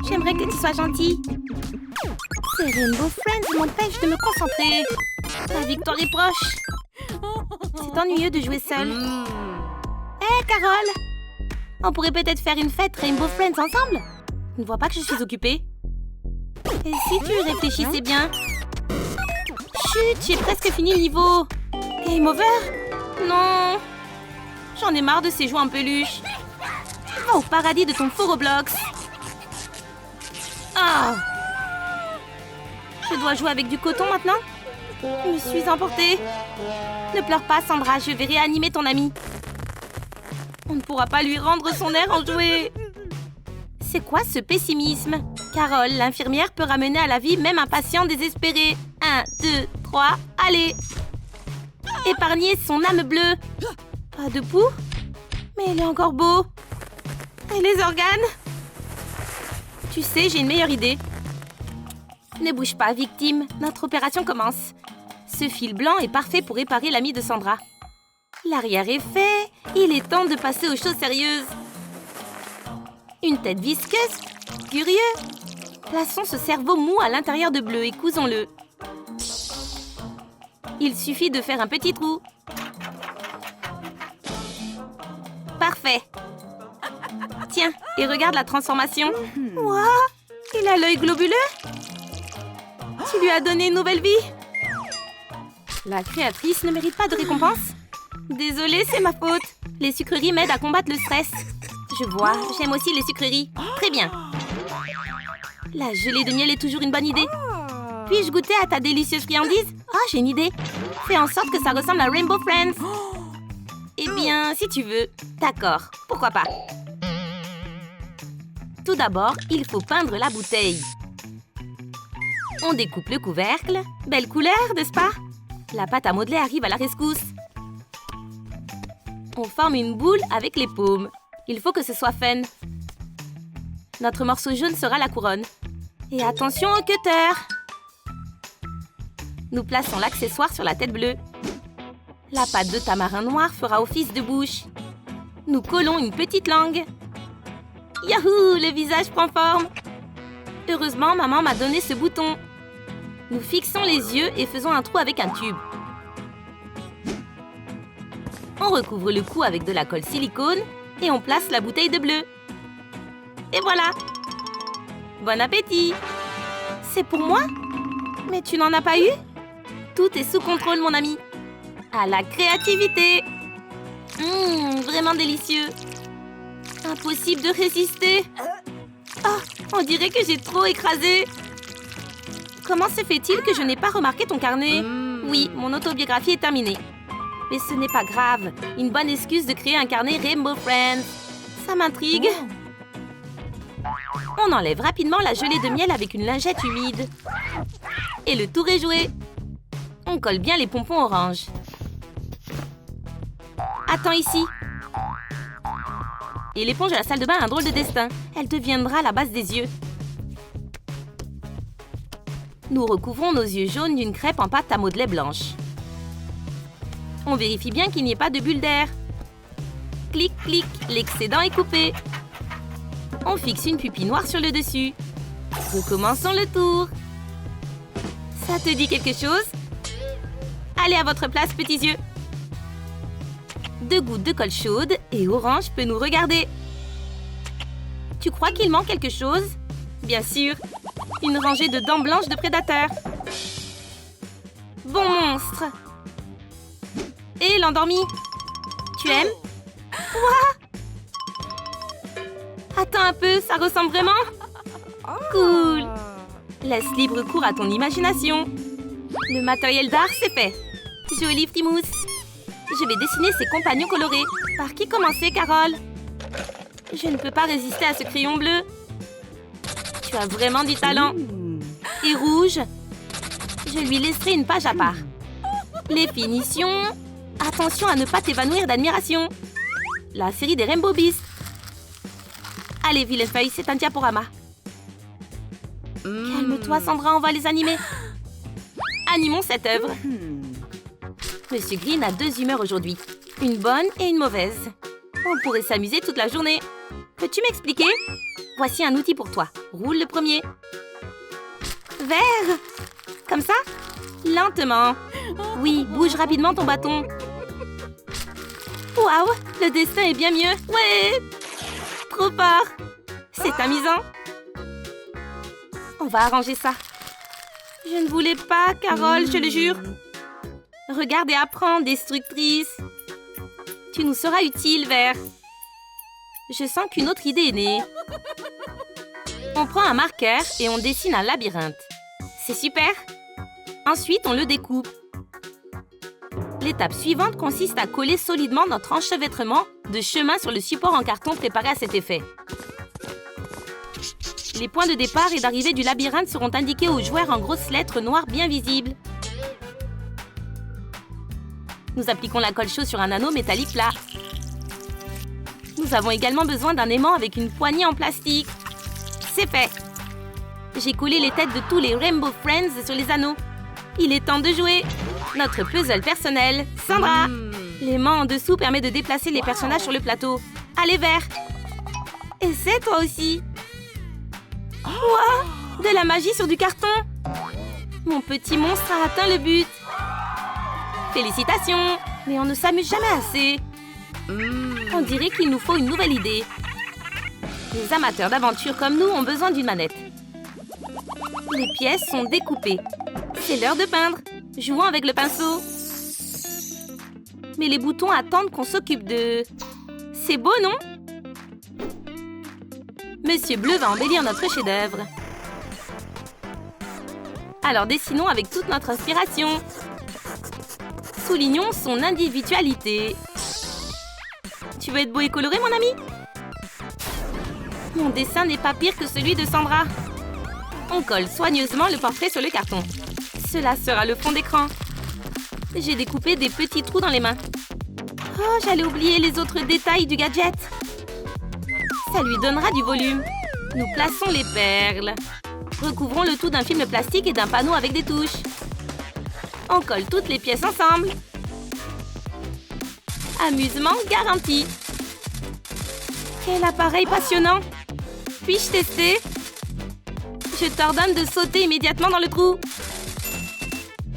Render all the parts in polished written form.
J'aimerais que tu sois gentil. Ces Rainbow Friends m'empêchent de me concentrer. La victoire est proche. C'est ennuyeux de jouer seul. Hé, Carole! On pourrait peut-être faire une fête Rainbow Friends ensemble? Tu ne vois pas que je suis occupée? Et si tu y réfléchissais bien? Chut, j'ai presque fini le niveau. Game over? Non. J'en ai marre de ces jouets en peluche. Va au paradis de ton faux Roblox. Ah! Je dois jouer avec du coton maintenant? Je me suis emportée. Ne pleure pas, Sandra, je vais réanimer ton ami. On ne pourra pas lui rendre son air en jouet. C'est quoi ce pessimisme? Carole, l'infirmière, peut ramener à la vie même un patient désespéré. 1, 2, 3, allez! Épargner son âme bleue. Pas de pouls? Mais il est encore beau. Et les organes? Tu sais, j'ai une meilleure idée. Ne bouge pas, victime. Notre opération commence. Ce fil blanc est parfait pour réparer l'ami de Sandra. L'arrière est fait. Il est temps de passer aux choses sérieuses. Une tête visqueuse? Curieux. Plaçons ce cerveau mou à l'intérieur de bleu et cousons-le. Il suffit de faire un petit trou. Parfait. Tiens, et regarde la transformation. Wow, il a l'œil globuleux. Tu lui as donné une nouvelle vie. La créatrice ne mérite pas de récompense. Désolée, c'est ma faute. Les sucreries m'aident à combattre le stress. Je vois, j'aime aussi les sucreries. Très bien. La gelée de miel est toujours une bonne idée. Puis-je goûter à ta délicieuse friandise? Ah, j'ai une idée. Fais en sorte que ça ressemble à Rainbow Friends. Eh bien, si tu veux. D'accord, pourquoi pas. Tout d'abord, il faut peindre la bouteille. On découpe le couvercle. Belle couleur, n'est-ce pas? La pâte à modeler arrive à la rescousse. On forme une boule avec les paumes. Il faut que ce soit fun. Notre morceau jaune sera la couronne. Et attention au cutter! Nous plaçons l'accessoire sur la tête bleue. La pâte de tamarin noir fera office de bouche. Nous collons une petite langue. Yahoo! Le visage prend forme. Heureusement, maman m'a donné ce bouton. Nous fixons les yeux et faisons un trou avec un tube. On recouvre le cou avec de la colle silicone et on place la bouteille de bleu. Et voilà! Bon appétit! C'est pour moi? Mais tu n'en as pas eu? Tout est sous contrôle, mon ami. À la créativité! Vraiment délicieux. Impossible de résister. Oh, on dirait que j'ai trop écrasé. Comment se fait-il que je n'ai pas remarqué ton carnet? Oui, mon autobiographie est terminée. Mais ce n'est pas grave. Une bonne excuse de créer un carnet Rainbow Friends. Ça m'intrigue. On enlève rapidement la gelée de miel avec une lingette humide. Et le tour est joué. On colle bien les pompons orange. Attends ici. Et l'éponge à la salle de bain a un drôle de destin. Elle deviendra la base des yeux. Nous recouvrons nos yeux jaunes d'une crêpe en pâte à modeler blanche. On vérifie bien qu'il n'y ait pas de bulle d'air. Clic, clic, l'excédent est coupé. On fixe une pupille noire sur le dessus. Recommençons le tour. Ça te dit quelque chose? Allez à votre place, petits yeux. 2 gouttes de colle chaude et Orange peut nous regarder. Tu crois qu'il manque quelque chose? Bien sûr, une rangée de dents blanches de prédateurs. Bon monstre. Et l'endormi. Tu aimes? Quoi? Attends un peu, ça ressemble vraiment? Cool. Laisse libre cours à ton imagination. Le matériel d'art, c'est fait. Joli frimousse. Je vais dessiner ses compagnons colorés. Par qui commencer, Carole? Je ne peux pas résister à ce crayon bleu. Tu as vraiment du talent. Et rouge? Je lui laisserai une page à part. Les finitions. Attention à ne pas t'évanouir d'admiration. La série des Rainbow Beasts. Allez, vilaine feuille, c'est un diaporama. Calme-toi, Sandra, on va les animer. Animons cette œuvre. Monsieur Green a 2 humeurs aujourd'hui. Une bonne et une mauvaise. On pourrait s'amuser toute la journée. Peux-tu m'expliquer? Voici un outil pour toi. Roule le premier. Vert. Comme ça? Lentement. Oui, bouge rapidement ton bâton. Waouh, le dessin est bien mieux. Ouais. Trop fort. C'est amusant. On va arranger ça. Je ne voulais pas, Carole, je le jure. Regarde et apprends, destructrice. Tu nous seras utile, Vert. Je sens qu'une autre idée est née. On prend un marqueur et on dessine un labyrinthe. C'est super. Ensuite, on le découpe. L'étape suivante consiste à coller solidement notre enchevêtrement de chemin sur le support en carton préparé à cet effet. Les points de départ et d'arrivée du labyrinthe seront indiqués aux joueurs en grosses lettres noires bien visibles. Nous appliquons la colle chaude sur un anneau métallique plat. Nous avons également besoin d'un aimant avec une poignée en plastique. C'est fait. J'ai collé les têtes de tous les Rainbow Friends sur les anneaux. Il est temps de jouer. Notre puzzle personnel, Sandra. L'aimant en dessous permet de déplacer les personnages sur le plateau. Allez, Vert. Essaie toi aussi. Wow, de la magie sur du carton. Mon petit monstre a atteint le but. Félicitations. Mais on ne s'amuse jamais assez. On dirait qu'il nous faut une nouvelle idée. Les amateurs d'aventure comme nous ont besoin d'une manette. Les pièces sont découpées. C'est l'heure de peindre. Jouons avec le pinceau. Mais les boutons attendent qu'on s'occupe d'eux. C'est beau, non? Monsieur Bleu va embellir notre chef-d'œuvre. Alors dessinons avec toute notre inspiration. Soulignons son individualité. Tu veux être beau et coloré, mon ami? Mon dessin n'est pas pire que celui de Sandra. On colle soigneusement le portrait sur le carton. Cela sera le fond d'écran. J'ai découpé des petits trous dans les mains. Oh, j'allais oublier les autres détails du gadget. Ça lui donnera du volume. Nous plaçons les perles. Recouvrons le tout d'un film plastique et d'un panneau avec des touches. On colle toutes les pièces ensemble. Amusement garanti. Quel appareil passionnant! Puis-je tester? Je t'ordonne de sauter immédiatement dans le trou.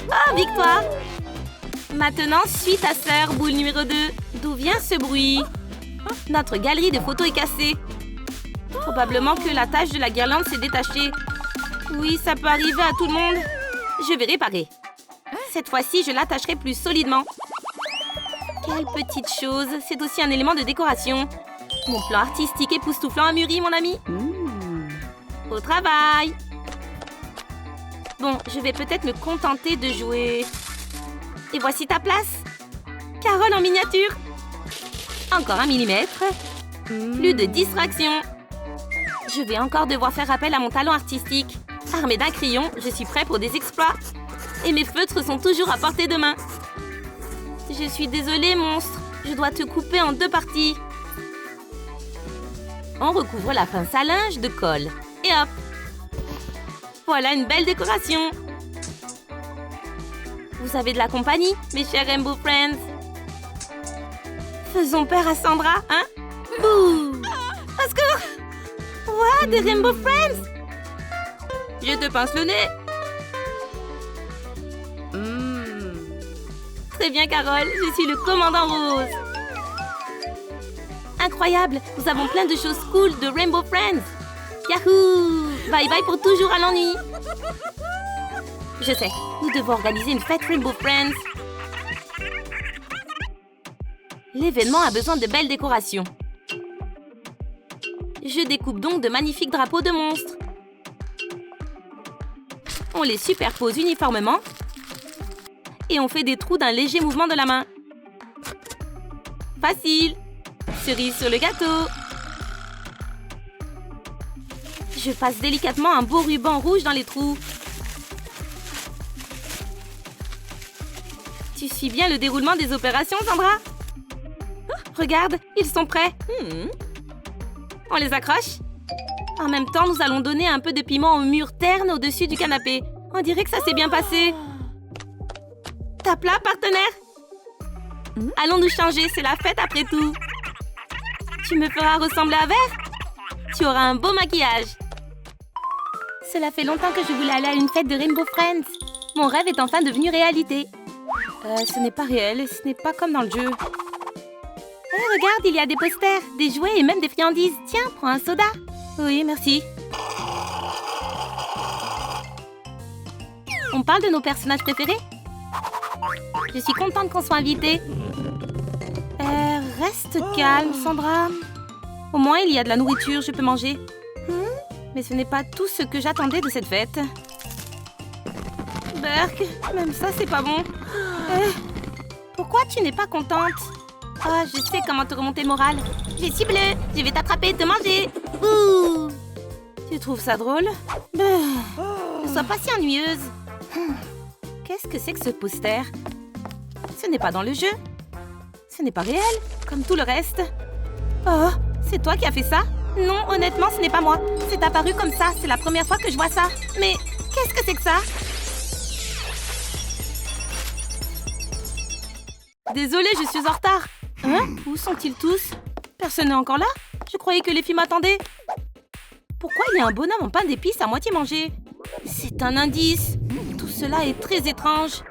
Oh, victoire! Maintenant, suis ta sœur, boule numéro 2. D'où vient ce bruit? Notre galerie de photos est cassée. Probablement que la tache de la guirlande s'est détachée. Oui, ça peut arriver à tout le monde. Je vais réparer. Cette fois-ci, je l'attacherai plus solidement. Quelle petite chose. C'est aussi un élément de décoration. Mon plan artistique époustouflant a mûri, mon ami. Au travail. Bon, je vais peut-être me contenter de jouer. Et voici ta place. Carole en miniature. Encore 1 millimètre. Plus de distraction. Je vais encore devoir faire appel à mon talent artistique. Armée d'un crayon, je suis prêt pour des exploits. Et mes feutres sont toujours à portée de main. Je suis désolée, monstre. Je dois te couper en 2 parties. On recouvre la pince à linge de colle. Et hop! Voilà une belle décoration. Vous avez de la compagnie, mes chers Rainbow Friends. Faisons peur à Sandra, hein? Bouh! Au secours! What? Des Rainbow Friends? Je te pince le nez. Très bien, Carole. Je suis le commandant Rose. Incroyable! Nous avons plein de choses cool de Rainbow Friends. Yahoo! Bye bye pour toujours à l'ennui. Je sais, nous devons organiser une fête Rainbow Friends. L'événement a besoin de belles décorations. Je découpe donc de magnifiques drapeaux de monstres. On les superpose uniformément. Et on fait des trous d'un léger mouvement de la main. Facile! Cerise sur le gâteau. Je passe délicatement un beau ruban rouge dans les trous. Tu suis bien le déroulement des opérations, Sandra? Regarde, ils sont prêts. On les accroche. En même temps, nous allons donner un peu de piment au mur terne au-dessus du canapé. On dirait que ça s'est bien passé. Tape là, partenaire. Allons nous changer, c'est la fête après tout. Tu me feras ressembler à Vert? Tu auras un beau maquillage. Cela fait longtemps que je voulais aller à une fête de Rainbow Friends. Mon rêve est enfin devenu réalité. Ce n'est pas réel, ce n'est pas comme dans le jeu. Regarde, il y a des posters, des jouets et même des friandises. Tiens, prends un soda. Oui, merci. On parle de nos personnages préférés? Je suis contente qu'on soit invités. Reste calme, Sandra. Au moins, il y a de la nourriture, je peux manger. Mais ce n'est pas tout ce que j'attendais de cette fête. Burk, même ça, c'est pas bon. Pourquoi tu n'es pas contente? Oh, je sais comment te remonter le moral. J'ai si bleu, je vais t'attraper et te manger. Ouh. Tu trouves ça drôle? Ne sois pas si ennuyeuse. Qu'est-ce que c'est que ce poster? Ce n'est pas dans le jeu. Ce n'est pas réel, comme tout le reste. Oh, c'est toi qui as fait ça? Non, honnêtement, ce n'est pas moi. C'est apparu comme ça, c'est la première fois que je vois ça. Mais qu'est-ce que c'est que ça? Désolée, je suis en retard. Hein? Où sont-ils tous? Personne n'est encore là? Je croyais que les filles m'attendaient. Pourquoi il y a un bonhomme en pain d'épices à moitié mangé? C'est un indice. Tout cela est très étrange.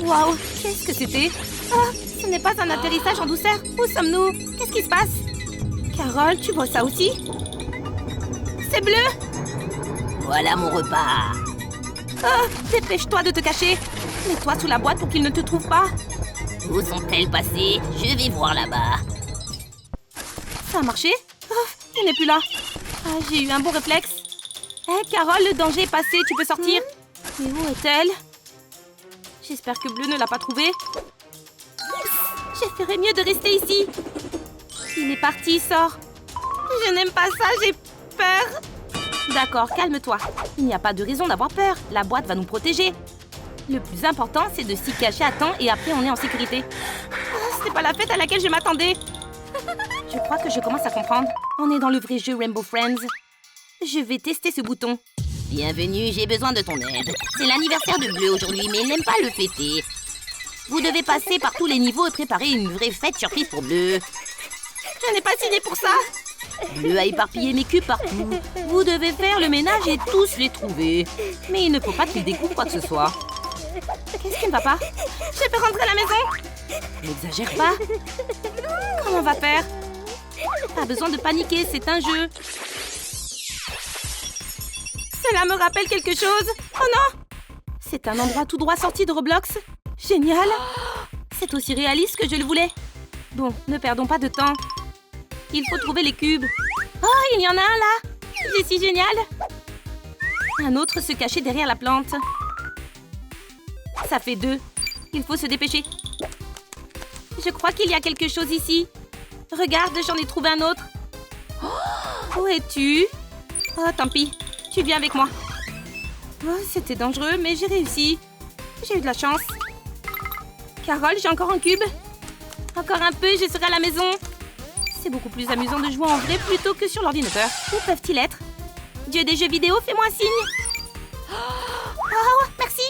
Waouh, qu'est-ce que c'était? Ah, ce n'est pas un atterrissage en douceur. Où sommes-nous? Qu'est-ce qui se passe? Carole, tu vois ça aussi? C'est bleu! Voilà mon repas. Ah, dépêche-toi de te cacher. Mets-toi sous la boîte pour qu'ils ne te trouvent pas. Où sont-elles passées? Je vais voir là-bas. Ça a marché? Oh, il n'est plus là. Ah, j'ai eu un bon réflexe. Hé, Carole, le danger est passé, tu peux sortir. Mais où est-elle? J'espère que Bleu ne l'a pas trouvée. Je ferais mieux de rester ici. Il est parti, sors. Je n'aime pas ça, j'ai peur. D'accord, calme-toi. Il n'y a pas de raison d'avoir peur. La boîte va nous protéger. Le plus important, c'est de s'y cacher à temps et après on est en sécurité. Oh, c'est pas la fête à laquelle je m'attendais. Je crois que je commence à comprendre. On est dans le vrai jeu Rainbow Friends. Je vais tester ce bouton. Bienvenue, j'ai besoin de ton aide. C'est l'anniversaire de Bleu aujourd'hui, mais il n'aime pas le fêter. Vous devez passer par tous les niveaux et préparer une vraie fête surprise pour Bleu. Je n'ai pas signé pour ça. Bleu a éparpillé mes cubes partout. Vous devez faire le ménage et tous les trouver. Mais il ne faut pas qu'il découvre quoi que ce soit. Qu'est-ce qui ne va pas? Je peux rentrer à la maison. N'exagère pas. Comment on va faire? Pas besoin de paniquer, c'est un jeu. Cela me rappelle quelque chose. Oh non! C'est un endroit tout droit sorti de Roblox. Génial! C'est aussi réaliste que je le voulais. Bon, ne perdons pas de temps. Il faut trouver les cubes. Oh, il y en a un là! C'est si génial! Un autre se cachait derrière la plante. Ça fait 2. Il faut se dépêcher. Je crois qu'il y a quelque chose ici. Regarde, j'en ai trouvé un autre. Oh, où es-tu? Oh, tant pis. Tu viens avec moi. Oh, c'était dangereux, mais j'ai réussi. J'ai eu de la chance. Carole, j'ai encore un cube. Encore un peu et je serai à la maison. C'est beaucoup plus amusant de jouer en vrai plutôt que sur l'ordinateur. Où peuvent-ils être? Dieu des jeux vidéo, fais-moi un signe. Oh, merci.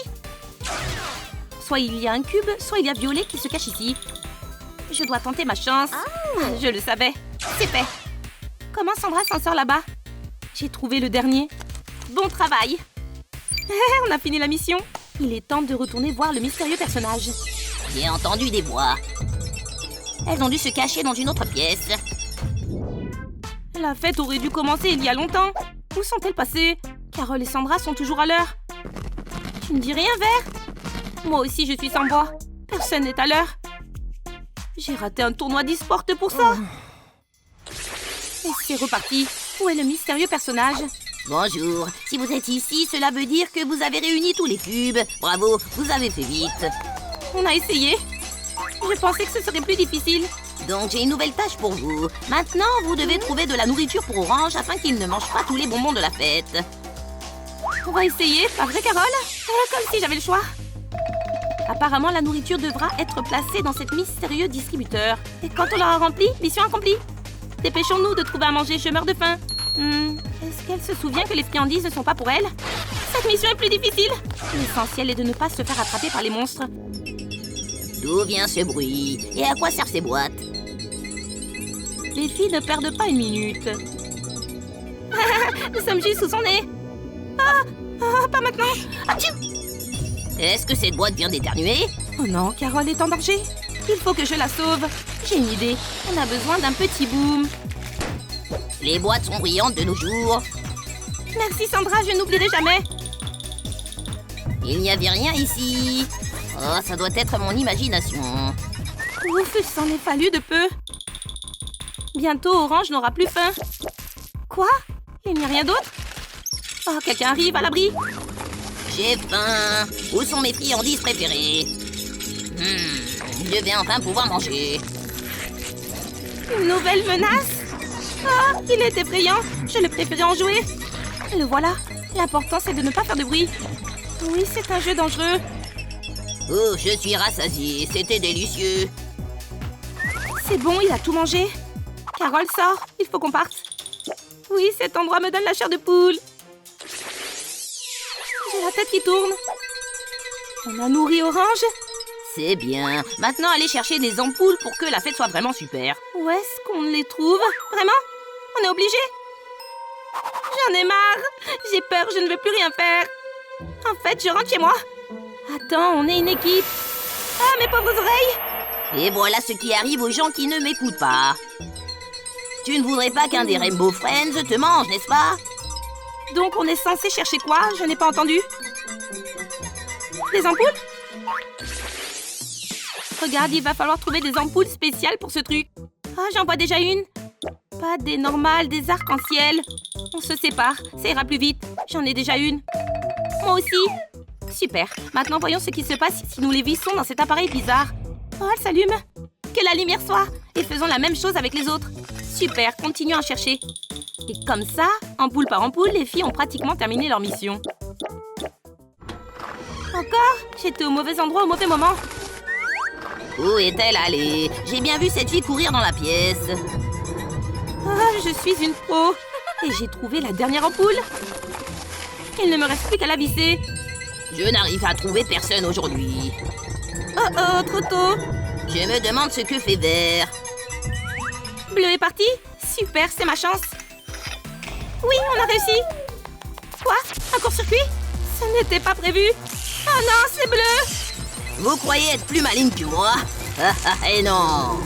Soit il y a un cube, soit il y a Violet qui se cache ici. Je dois tenter ma chance. Je le savais. C'est fait. Comment Sandra s'en sort là-bas? J'ai trouvé le dernier. Bon travail. On a fini la mission. Il est temps de retourner voir le mystérieux personnage. J'ai entendu des voix. Elles ont dû se cacher dans une autre pièce. La fête aurait dû commencer il y a longtemps. Où sont-elles passées? Carole et Sandra sont toujours à l'heure. Tu ne dis rien, Vert? Moi aussi, je suis sans voix. Personne n'est à l'heure. J'ai raté un tournoi d'e-sport pour ça. Et c'est reparti. Où est le mystérieux personnage? Bonjour. Si vous êtes ici, cela veut dire que vous avez réuni tous les cubes. Bravo, vous avez fait vite. On a essayé. Je pensais que ce serait plus difficile. Donc j'ai une nouvelle tâche pour vous. Maintenant, vous devez trouver de la nourriture pour Orange afin qu'il ne mange pas tous les bonbons de la fête. On va essayer, pas vrai, Carole? Comme si j'avais le choix. Apparemment, la nourriture devra être placée dans cet mystérieux distributeur. Et quand on l'aura rempli, mission accomplie. Dépêchons-nous de trouver à manger, je meurs de faim. Est-ce qu'elle se souvient que les friandises ne sont pas pour elle? Cette mission est plus difficile. L'essentiel est de ne pas se faire attraper par les monstres. D'où vient ce bruit? Et à quoi servent ces boîtes? Les filles ne perdent pas une minute. Nous sommes juste sous son nez. Pas maintenant. Atchou! Est-ce que cette boîte vient d'éternuer? Oh non, Carole est en danger. Il faut que je la sauve. J'ai une idée. On a besoin d'un petit boom. Les boîtes sont brillantes de nos jours. Merci Sandra, je n'oublierai jamais. Il n'y avait rien ici. Oh, ça doit être mon imagination. Ouf, il s'en est fallu de peu. Bientôt, Orange n'aura plus faim. Quoi? Il n'y a rien d'autre? Oh, quelqu'un arrive à l'abri. J'ai faim. Où sont mes friandises préférées? Je vais enfin pouvoir manger. Une nouvelle menace? Ah, il est effrayant. Je le préférais en jouer. Le voilà. L'important, c'est de ne pas faire de bruit. Oui, c'est un jeu dangereux. Oh, je suis rassasiée. C'était délicieux. C'est bon, il a tout mangé. Carole, sort. Il faut qu'on parte. Oui, cet endroit me donne la chair de poule. J'ai la tête qui tourne. On a nourri Orange. C'est bien. Maintenant, allez chercher des ampoules pour que la fête soit vraiment super. Où est-ce qu'on les trouve? Vraiment? On est obligé? J'en ai marre. J'ai peur, je ne veux plus rien faire. En fait, je rentre chez moi. Attends, on est une équipe. Ah, mes pauvres oreilles. Et voilà ce qui arrive aux gens qui ne m'écoutent pas. Tu ne voudrais pas qu'un des Rainbow Friends te mange, n'est-ce pas? Donc, on est censé chercher quoi? Je n'ai pas entendu. Des ampoules? Regarde, il va falloir trouver des ampoules spéciales pour ce truc. Ah, j'en vois déjà une. Pas des normales, des arcs-en-ciel. On se sépare, ça ira plus vite. J'en ai déjà une. Moi aussi. Super. Maintenant, voyons ce qui se passe si nous les vissons dans cet appareil bizarre. Oh, elle s'allume. Que la lumière soit. Et faisons la même chose avec les autres. Super, continuons à chercher. Et comme ça, ampoule par ampoule, les filles ont pratiquement terminé leur mission. Encore? J'étais au mauvais endroit au mauvais moment. Où est-elle allée? J'ai bien vu cette fille courir dans la pièce. Ah, je suis une pro. Et j'ai trouvé la dernière ampoule. Il ne me reste plus qu'à la visser. Je n'arrive à trouver personne aujourd'hui. Oh, trop tôt. Je me demande ce que fait Vert. Bleu est parti? Super, c'est ma chance. Oui, on a réussi. Quoi? Un court-circuit? Ce n'était pas prévu. Oh non, c'est bleu. Vous croyez être plus maligne que moi? Et non.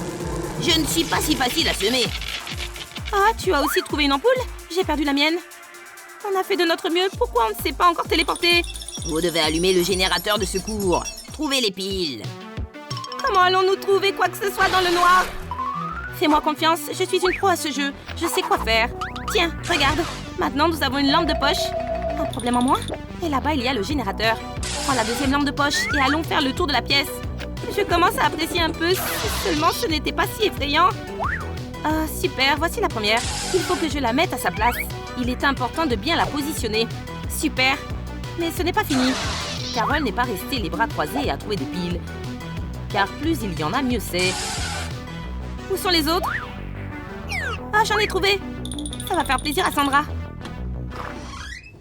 Je ne suis pas si facile à semer. Ah, tu as aussi trouvé une ampoule? J'ai perdu la mienne. On a fait de notre mieux. Pourquoi on ne s'est pas encore téléporté? Vous devez allumer le générateur de secours. Trouvez les piles. Comment allons-nous trouver quoi que ce soit dans le noir? Fais-moi confiance, je suis une pro à ce jeu. Je sais quoi faire. Tiens, regarde. Maintenant, nous avons une lampe de poche. Un problème en moins? Et là-bas, il y a le générateur. Prends la deuxième lampe de poche et allons faire le tour de la pièce. Je commence à apprécier un peu, si seulement ce n'était pas si effrayant. Ah, super, voici la première. Il faut que je la mette à sa place. Il est important de bien la positionner. Super. Mais ce n'est pas fini. Carole n'est pas restée les bras croisés à trouver des piles. Car plus il y en a, mieux c'est. Où sont les autres? Ah, j'en ai trouvé. Ça va faire plaisir à Sandra.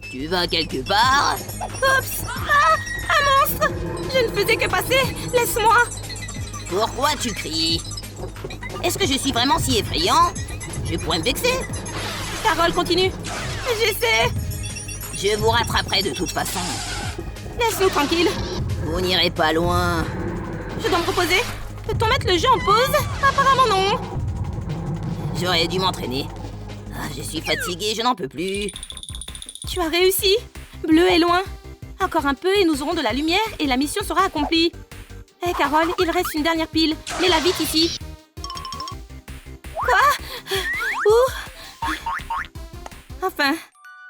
Tu vas quelque part? Oups! Ah! Un monstre! Je ne faisais que passer. Laisse-moi. Pourquoi tu cries? Est-ce que je suis vraiment si effrayant? Je pourrais me vexer. Carole, continue. J'essaie. Je vous rattraperai de toute façon. Laisse-nous tranquille. Vous n'irez pas loin. Je dois me reposer. Peut-on mettre le jeu en pause? Apparemment non. J'aurais dû m'entraîner. Ah, je suis fatiguée, je n'en peux plus. Tu as réussi. Bleu est loin. Encore un peu et nous aurons de la lumière et la mission sera accomplie. Hé, Carole, il reste une dernière pile. Mets-la vite ici. Quoi? Ouh. Enfin.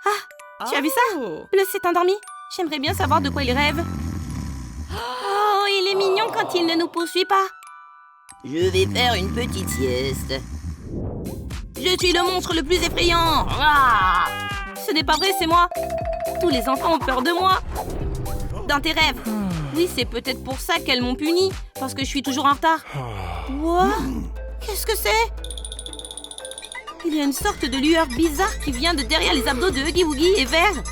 Ah, tu as vu ça? Bleu s'est endormi. J'aimerais bien savoir de quoi il rêve. Oh, il est mignon quand il ne nous poursuit pas. Je vais faire une petite sieste. Je suis le monstre le plus effrayant. Ah! Ce n'est pas vrai, c'est moi. Tous les enfants ont peur de moi. Dans tes rêves. Oui, c'est peut-être pour ça qu'elles m'ont puni. Parce que je suis toujours en retard. Quoi? Qu'est-ce que c'est? Il y a une sorte de lueur bizarre qui vient de derrière les abdos de Huggy Wuggy et Vert.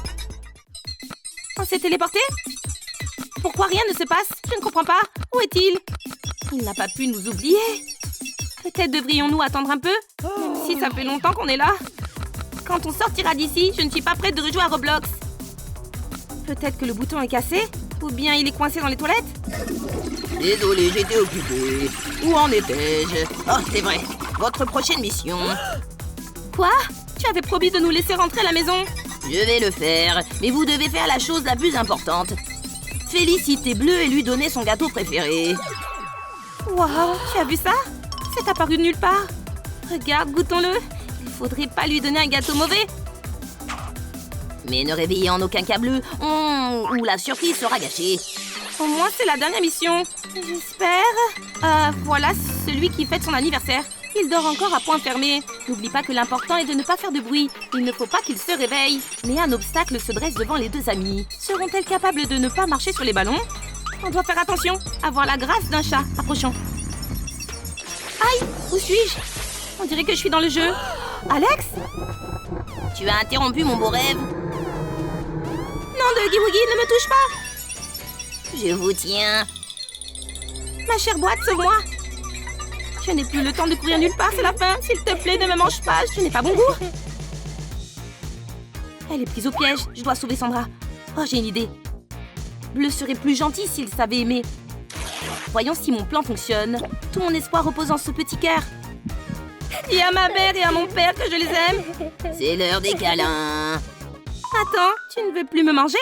On s'est téléporté? Pourquoi rien ne se passe? Je ne comprends pas. Où est-il? Il n'a pas pu nous oublier. Peut-être devrions-nous attendre un peu? Même si ça fait longtemps qu'on est là. Quand on sortira d'ici, je ne suis pas prête de rejouer à Roblox. Peut-être que le bouton est cassé? Ou bien il est coincé dans les toilettes? Désolé, j'étais occupée. Où en étais-je? Oh, c'est vrai. Votre prochaine mission. Quoi? Tu avais promis de nous laisser rentrer à la maison. Je vais le faire, mais vous devez faire la chose la plus importante. Féliciter Bleu et lui donner son gâteau préféré. Waouh, tu as vu ça? C'est apparu de nulle part. Regarde, goûtons-le. Il faudrait pas lui donner un gâteau mauvais. Mais ne réveillez en aucun cas Bleu, ou la surprise sera gâchée. Au moins, c'est la dernière mission. J'espère. Voilà celui qui fête son anniversaire. Il dort encore à point fermé. N'oublie pas que l'important est de ne pas faire de bruit. Il ne faut pas qu'il se réveille. Mais un obstacle se dresse devant les deux amis. Seront-elles capables de ne pas marcher sur les ballons? On doit faire attention. Avoir la grâce d'un chat. Approchons. Aïe! Où suis-je? On dirait que je suis dans le jeu. Alex? Tu as interrompu mon beau rêve. Non, de Huggy Wuggy, ne me touche pas! Je vous tiens. Ma chère boîte, sauve-moi! Je n'ai plus le temps de courir nulle part, c'est la fin. S'il te plaît, ne me mange pas, je n'ai pas bon goût. Elle est prise au piège, je dois sauver Sandra. Oh, j'ai une idée. Bleu serait plus gentil s'il savait aimer. Voyons si mon plan fonctionne. Tout mon espoir repose en ce petit cœur. Dis à ma mère et à mon père que je les aime. C'est l'heure des câlins. Attends, tu ne veux plus me manger?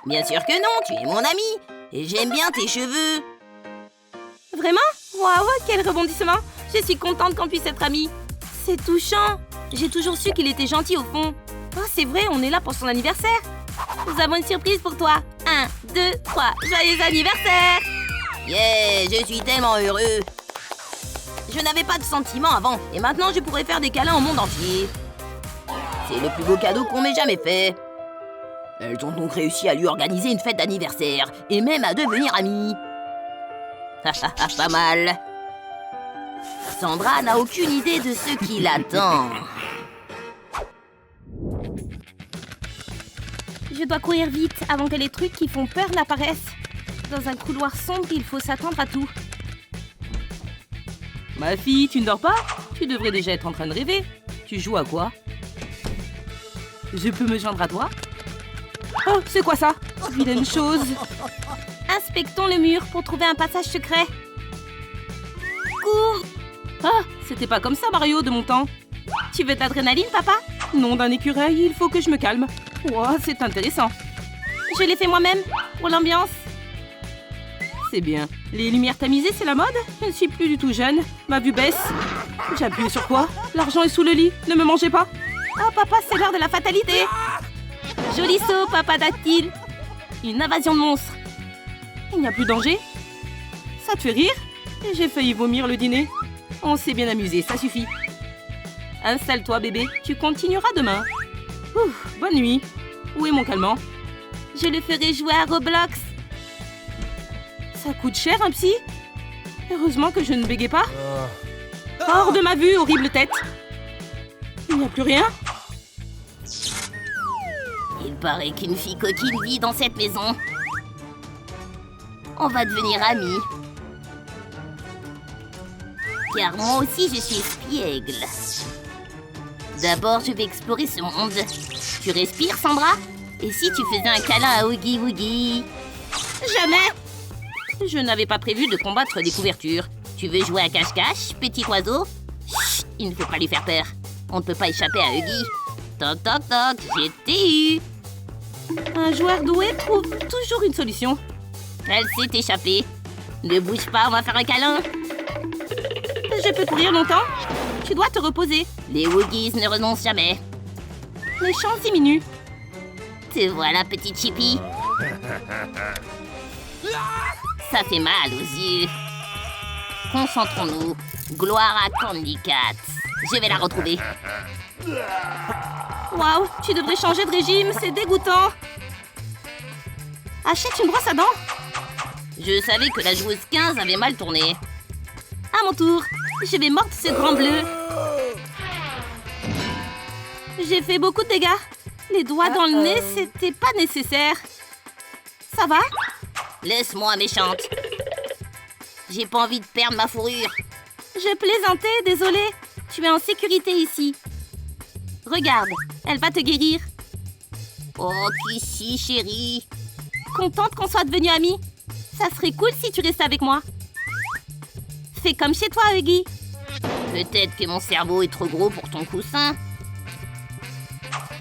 Bien sûr que non, tu es mon ami. Et j'aime bien tes cheveux. Vraiment? Waouh, quel rebondissement! Je suis contente qu'on puisse être amis. C'est touchant. J'ai toujours su qu'il était gentil au fond. Oh, c'est vrai, on est là pour son anniversaire. Nous avons une surprise pour toi. 1, 2, 3. Joyeux anniversaire! Yeah, je suis tellement heureux. Je n'avais pas de sentiments avant, et maintenant je pourrais faire des câlins au monde entier. C'est le plus beau cadeau qu'on m'ait jamais fait. Elles ont donc réussi à lui organiser une fête d'anniversaire, et même à devenir amies. Pas mal. Sandra n'a aucune idée de ce qui l'attend. Je dois courir vite avant que les trucs qui font peur n'apparaissent. Dans un couloir sombre, il faut s'attendre à tout. Ma fille, tu ne dors pas? Tu devrais déjà être en train de rêver. Tu joues à quoi? Je peux me joindre à toi? Oh, c'est quoi ça? Vilaine chose. Inspectons le mur pour trouver un passage secret. Cours! Ah, c'était pas comme ça, Mario, de mon temps. Tu veux d'adrénaline, papa? Non, d'un écureuil, il faut que je me calme. Wow, c'est intéressant. Je l'ai fait moi-même, pour l'ambiance. C'est bien. Les lumières tamisées, c'est la mode? Je ne suis plus du tout jeune. Ma vue baisse. J'ai appuyé sur quoi? L'argent est sous le lit. Ne me mangez pas. Oh, papa, c'est l'heure de la fatalité. Joli saut, papa dactyle. Une invasion de monstres. Il n'y a plus de danger? Ça te fait rire? J'ai failli vomir le dîner. On s'est bien amusé, ça suffit. Installe-toi, bébé. Tu continueras demain. Ouf, bonne nuit. Où est mon calmant? Je le ferai jouer à Roblox. Ça coûte cher, un psy? Heureusement que je ne bégais pas. Hors de ma vue, horrible tête. Il n'y a plus rien? Il paraît qu'une fille coquine vit dans cette maison. On va devenir amis. Car moi aussi, je suis espiègle. D'abord, je vais explorer ce monde. Tu respires, Sandra? Et si tu faisais un câlin à Huggy Wuggy? Jamais! Je n'avais pas prévu de combattre des couvertures. Tu veux jouer à cache-cache, petit oiseau? Chut, il ne faut pas lui faire peur. On ne peut pas échapper à Huggy. Toc, toc, toc, je t'ai eu. Un joueur doué trouve toujours une solution. Elle s'est échappée. Ne bouge pas, on va faire un câlin. Je peux courir longtemps? Tu dois te reposer. Les Wuggies ne renoncent jamais. Les chances diminuent. Te voilà, petit Chippy. Ça fait mal aux yeux. Concentrons-nous. Gloire à Candy Cat. Je vais la retrouver. Waouh, tu devrais changer de régime, c'est dégoûtant. Achète une brosse à dents. Je savais que la joueuse 15 avait mal tourné. À mon tour, je vais mordre ce grand bleu. J'ai fait beaucoup de dégâts. Les doigts dans le nez, c'était pas nécessaire. Ça va? Laisse-moi, méchante. J'ai pas envie de perdre ma fourrure. Je plaisantais, désolée. Tu es en sécurité ici. Regarde, elle va te guérir. Oh, Kissy, chérie. Contente qu'on soit devenus amis. Ça serait cool si tu restais avec moi. Fais comme chez toi, Huggy. Peut-être que mon cerveau est trop gros pour ton coussin.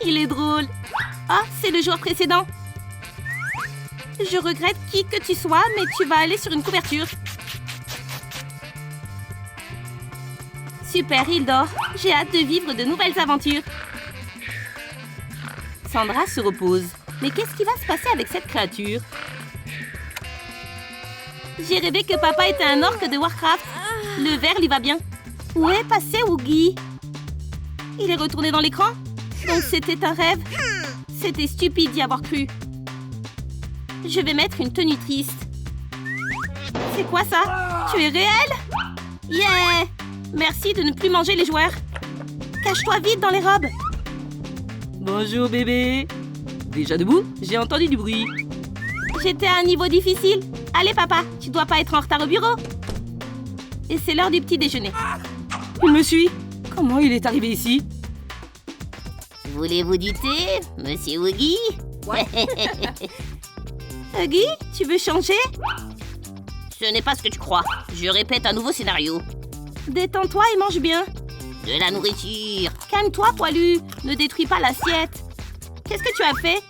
Il est drôle. Ah, c'est le joueur précédent. Je regrette qui que tu sois, mais tu vas aller sur une couverture. Super, il dort. J'ai hâte de vivre de nouvelles aventures. Sandra se repose. Mais qu'est-ce qui va se passer avec cette créature? J'ai rêvé que papa était un orque de Warcraft. Le vert lui va bien. Où est passé Huggy? Il est retourné dans l'écran? Donc c'était un rêve? C'était stupide d'y avoir cru. Je vais mettre une tenue triste. C'est quoi ça? Tu es réel? Yeah! Merci de ne plus manger les joueurs. Cache-toi vite dans les robes. Bonjour bébé. Déjà debout? J'ai entendu du bruit. J'étais à un niveau difficile. Allez papa, tu dois pas être en retard au bureau. Et c'est l'heure du petit déjeuner. Il me suit. Comment il est arrivé ici? Voulez-vous du thé, monsieur Huggy? Huggy, tu veux changer? Ce n'est pas ce que tu crois. Je répète un nouveau scénario. Détends-toi et mange bien. De la nourriture. Calme-toi, poilu. Ne détruis pas l'assiette. Qu'est-ce que tu as fait?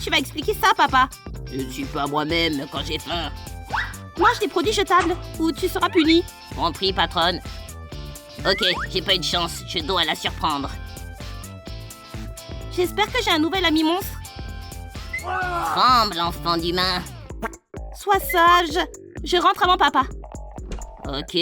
Tu vas expliquer ça, papa. Je ne suis pas moi-même quand j'ai faim. Mange des produits jetables ou tu seras puni. Compris, patronne. Ok, j'ai pas eu de chance. Je dois la surprendre. J'espère que j'ai un nouvel ami monstre. Tremble, enfant d'humain. Sois sage. Je rentre avant papa. Ok,